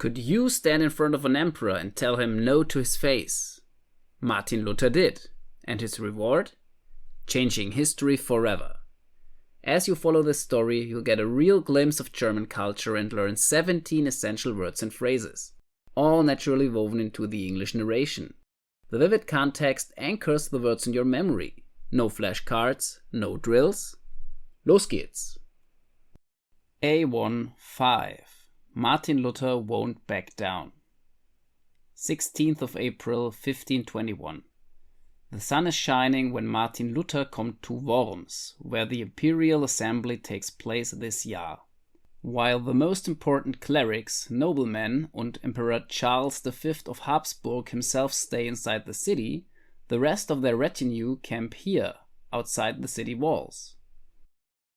Could you stand in front of an emperor and tell him no to his face? Martin Luther did. And his reward? Changing history forever. As you follow this story, you'll get a real glimpse of German culture and learn 17 essential words and phrases, all naturally woven into the English narration. The vivid context anchors the words in your memory. No flashcards, no drills. Los geht's! A1-5. Martin Luther won't back down. 16th of April 1521. The sun is shining when Martin Luther comes to Worms, where the Imperial Assembly takes place this year. While the most important clerics, noblemen, and Emperor Charles V of Habsburg himself stay inside the city, the rest of their retinue camp here, outside the city walls.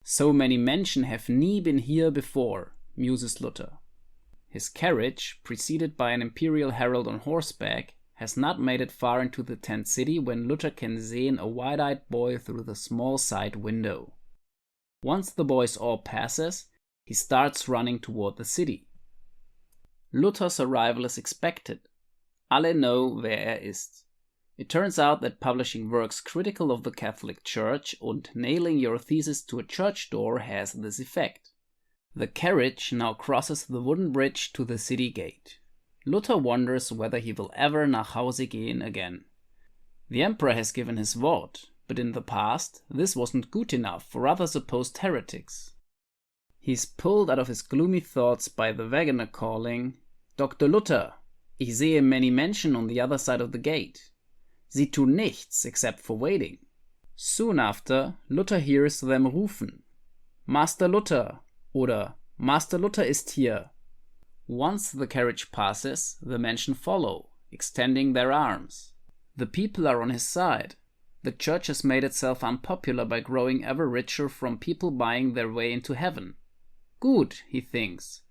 So many Menschen have nie been here before, muses Luther. His carriage, preceded by an imperial herald on horseback, has not made it far into the tent city when Luther can see a wide-eyed boy through the small side window. Once the boy's awe passes, he starts running toward the city. Luther's arrival is expected. Alle know, wer er ist. It turns out that publishing works critical of the Catholic Church and nailing your thesis to a church door has this effect. The carriage now crosses the wooden bridge to the city gate. Luther wonders whether he will ever nach Hause gehen again. The emperor has given his word, but in the past this wasn't good enough for other supposed heretics. He's pulled out of his gloomy thoughts by the wagoner calling, "Dr. Luther, ich sehe many Menschen on the other side of the gate. Sie tun nichts except for waiting." Soon after, Luther hears them rufen, "Master Luther" oder "Master Luther ist hier." Once the carriage passes, the Menschen follow, extending their arms. The people are on his side. The church has made itself unpopular by growing ever richer from people buying their way into heaven. Good, he thinks.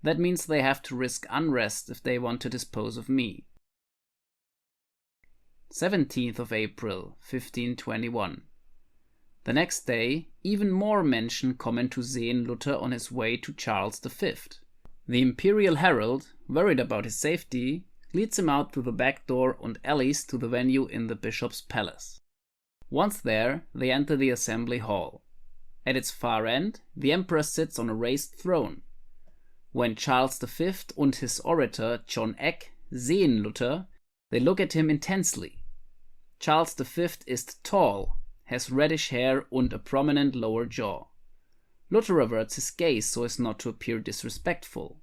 That means they have to risk unrest if they want to dispose of me. 17th of April, 1521. The next day, even more Menschen kommen to sehen Luther on his way to Charles V. The imperial herald, worried about his safety, leads him out through the back door and alleys to the venue in the bishop's palace. Once there, they enter the assembly hall. At its far end, the emperor sits on a raised throne. When Charles V and his orator John Eck sehen Luther, they look at him intensely. Charles V is tall, has reddish hair and a prominent lower jaw. Luther averts his gaze so as not to appear disrespectful.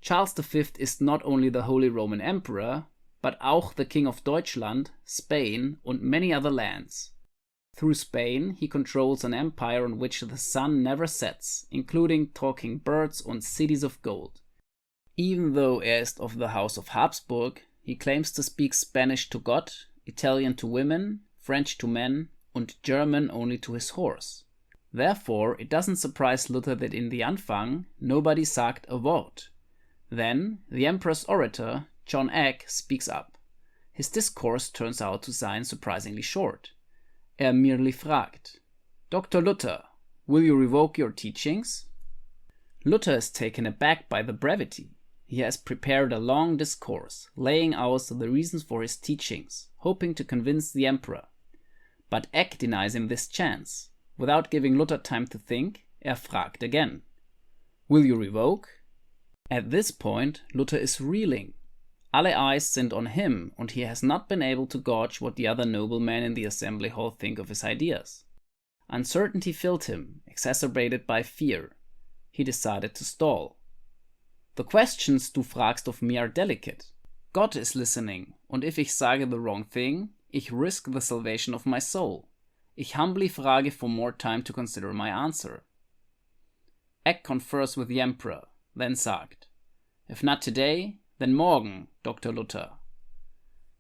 Charles V is not only the Holy Roman Emperor, but auch the King of Deutschland, Spain, and many other lands. Through Spain, he controls an empire on which the sun never sets, including talking birds and cities of gold. Even though er ist of the House of Habsburg, he claims to speak Spanish to God, Italian to women, French to men, and German only to his horse. Therefore, it doesn't surprise Luther that in the Anfang nobody sagt a Wort. Then, the emperor's orator, John Eck, speaks up. His discourse turns out to sign surprisingly short. Merely fragt, "Dr. Luther, will you revoke your teachings?" Luther is taken aback by the brevity. He has prepared a long discourse, laying out the reasons for his teachings, hoping to convince the emperor. But Eck denies him this chance. Without giving Luther time to think, fragt again. "Will you revoke?" At this point, Luther is reeling. Alle eyes sind on him, and he has not been able to gauge what the other noblemen in the assembly hall think of his ideas. Uncertainty filled him, exacerbated by fear. He decided to stall. "The questions du fragst of me are delicate. God is listening, and if ich sage the wrong thing, ich risk the salvation of my soul. Ich humbly frage for more time to consider my answer." Eck confers with the emperor, then sagt, "If not today, then morgen, Dr. Luther."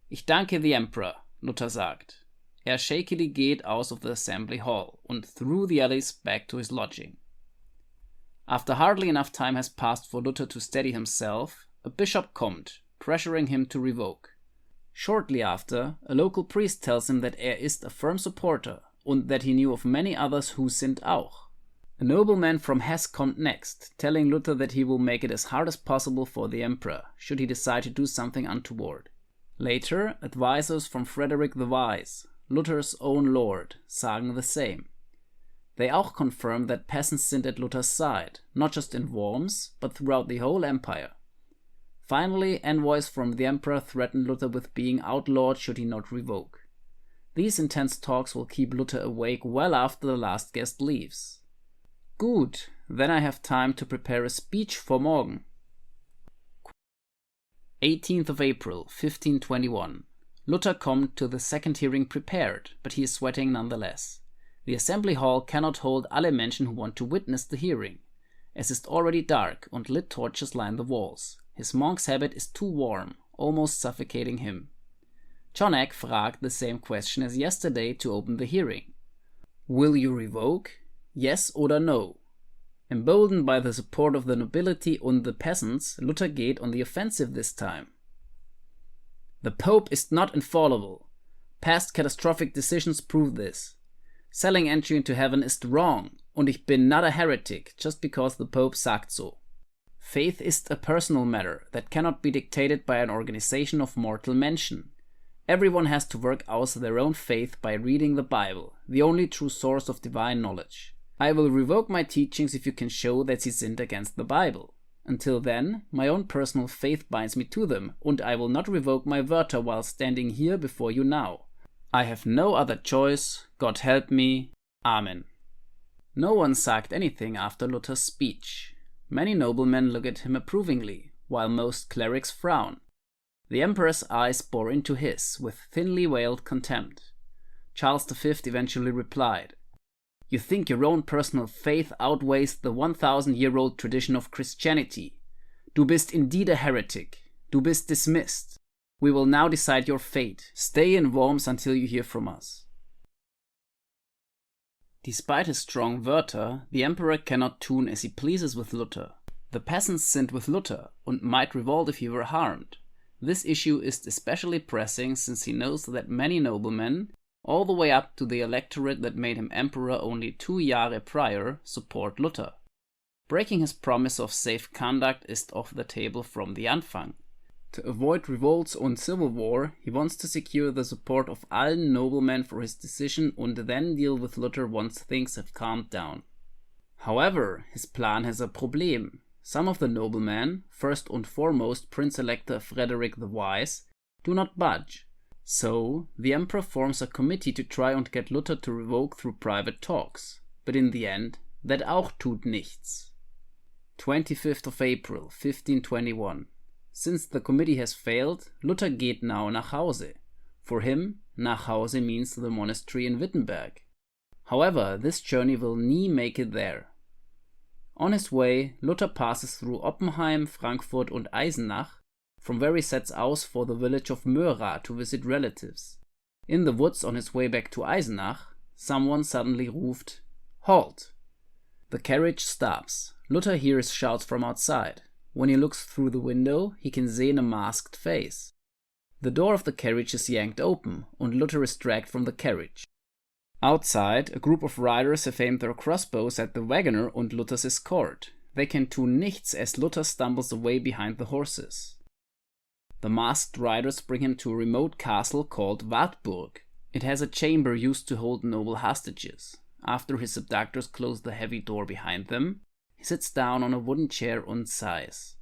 "Ich danke the emperor," Luther sagt. Shakily geht out of the assembly hall and through the alleys back to his lodging. After hardly enough time has passed for Luther to steady himself, a bishop kommt, pressuring him to revoke. Shortly after, a local priest tells him that ist a firm supporter and that he knew of many others who sind auch. A nobleman from Hesse comes next, telling Luther that he will make it as hard as possible for the emperor, should he decide to do something untoward. Later, advisors from Frederick the Wise, Luther's own lord, sagen the same. They auch confirm that peasants sind at Luther's side, not just in Worms, but throughout the whole empire. Finally, envoys from the emperor threaten Luther with being outlawed should he not revoke. These intense talks will keep Luther awake well after the last guest leaves. Gut, then I have time to prepare a speech for morgen. 18th of April, 1521. Luther comes to the second hearing prepared, but he is sweating nonetheless. The assembly hall cannot hold alle Menschen who want to witness the hearing. Es ist already dark und lit torches line the walls. His monk's habit is too warm, almost suffocating him. Jonek fragt the same question as yesterday to open the hearing. Will you revoke? Yes oder no? Emboldened by the support of the nobility and the peasants, Luther geht on the offensive this time. The Pope is not infallible. Past catastrophic decisions prove this. Selling entry into heaven is wrong, und ich bin not a heretic just because the Pope sagt so. Faith is a personal matter that cannot be dictated by an organization of mortal Menschen. Everyone has to work out their own faith by reading the Bible, the only true source of divine knowledge. I will revoke my teachings if you can show that sie sinned against the Bible. Until then, my own personal faith binds me to them, and I will not revoke my Wörter while standing here before you now. I have no other choice, God help me, Amen. No one sagt anything after Luther's speech. Many noblemen look at him approvingly, while most clerics frown. The emperor's eyes bore into his, with thinly veiled contempt. Charles V eventually replied, You think your own personal faith outweighs the 1,000-year-old tradition of Christianity. Du bist indeed a heretic. Du bist dismissed. We will now decide your fate. Stay in Worms until you hear from us. Despite his strong Wörter, the emperor cannot tune as he pleases with Luther. The peasants sinned with Luther and might revolt if he were harmed. This issue is especially pressing since he knows that many noblemen, all the way up to the electorate that made him emperor only 2 Jahre prior, support Luther. Breaking his promise of safe conduct is off the table from the Anfang. To avoid revolts and civil war, he wants to secure the support of allen noblemen for his decision and then deal with Luther once things have calmed down. However, his plan has a problem. Some of the noblemen, first and foremost Prince-Elector Frederick the Wise, do not budge. So, the emperor forms a committee to try and get Luther to revoke through private talks. But in the end, that auch tut nichts. 25th of April, 1521. Since the committee has failed, Luther geht now nach Hause. For him, nach Hause means the monastery in Wittenberg. However, this journey will nie make it there. On his way, Luther passes through Oppenheim, Frankfurt and Eisenach, from where he sets out for the village of Möra to visit relatives. In the woods on his way back to Eisenach, someone suddenly roofed, Halt! The carriage stops. Luther hears shouts from outside. When he looks through the window, he can see a masked face. The door of the carriage is yanked open, and Luther is dragged from the carriage. Outside, a group of riders have aimed their crossbows at the wagoner and Luther's escort. They can do nichts as Luther stumbles away behind the horses. The masked riders bring him to a remote castle called Wartburg. It has a chamber used to hold noble hostages. After his abductors close the heavy door behind them, he sits down on a wooden chair and sighs.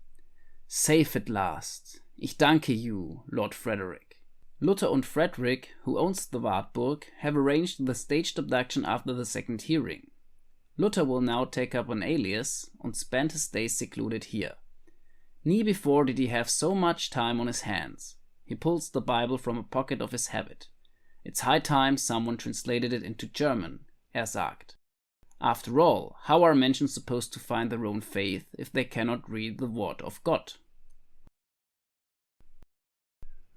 Safe at last. Ich danke you, Lord Frederick. Luther and Frederick, who owns the Wartburg, have arranged the staged abduction after the second hearing. Luther will now take up an alias and spend his days secluded here. Nie before did he have so much time on his hands. He pulls the Bible from a pocket of his habit. It's high time someone translated it into German, sagt. After all, how are Menschen supposed to find their own faith if they cannot read the Word of God?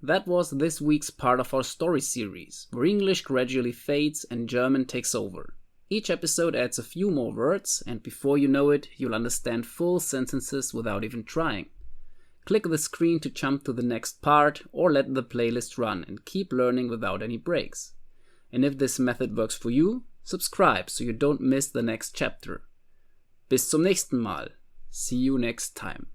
That was this week's part of our story series, where English gradually fades and German takes over. Each episode adds a few more words, and before you know it, you'll understand full sentences without even trying. Click the screen to jump to the next part, or let the playlist run and keep learning without any breaks. And if this method works for you, subscribe so you don't miss the next chapter. Bis zum nächsten Mal. See you next time.